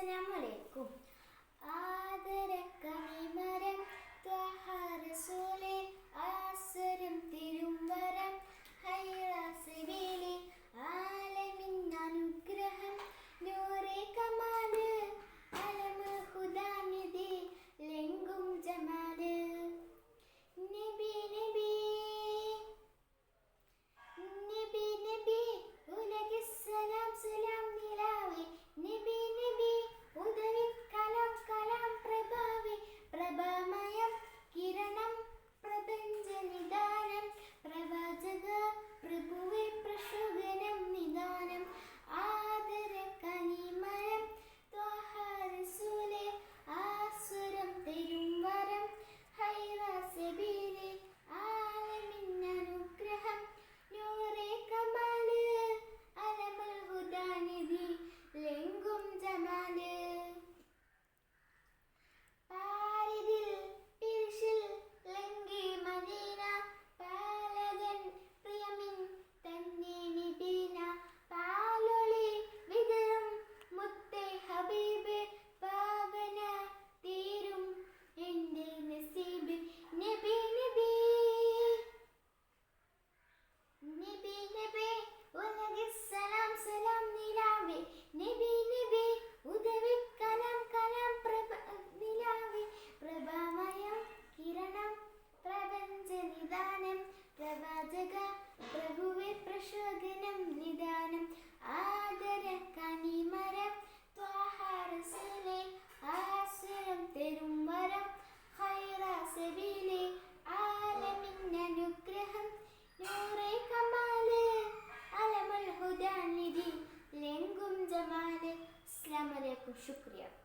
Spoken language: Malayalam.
അസ്സലാമലൈക്കും. ആദരക്കനിമരം ത്വഹ റസൂലേ ആസ്വരം തിരുവരം ഹൈറാസബീലി ആലമിൻ അനുഗ്രഹം നൂറേ കമാല് അലമ് ഹുദാനിധി ലെങ്കും ജമാല് നബി നബി നബി നബി ഉലകിസ്സലാം സലാം നിലാവേ നബി നബി ഉദവി കലാം കലാം പ്രഭാവേ പ്രഭാമയം കിരണം പ്രപഞ്ച നിദാനം പ്രവാചക പ്രഭുവേ പ്രശോഭനം നിദാനം ആദര കനിമരം ത്വഹ റസൂലേ ആസ്വരം തരും വരം ഹൈറാസബീലി ആലമിൻ അനുഗ്രഹം നൂറേ കമാല് അലമുൽ ഹുദാനിധി ലെങ്കും ജമാല് പാരിതിൽ പിരിശിൽ ലങ്കി മദീന പാലകൻ പ്രിയമിൻ തന്നെ നിബീന പാലൊളി വിതരും മുത്തേ ഹബീബ് പാവന തീരും എൻ്റെ നസീബ് നബി നബി നബി നബി ഉലകിസ്സലാം സലാം നിലാവേ നബി നബി ഉദവി കലാം കലാം നിലാവേ പ്രഭാമയം കിരണം പ്രപഞ്ച നിദാനം പ്രവാചക പ്രഭുവേ പ്രശോഭനം നിദാനം ആദര കനിമരം ത്വഹ റസൂലേ ആസ്വരം തരും വരം ഹൈറാസബീലി ആലമിൻ അനുഗ്രഹം നൂറേ കമാല് അലമുൽ ഹുദാനിധി ലെങ്കും ജമാല്. അസ്സലാമു അലൈക്കും. ശുക്രിയ.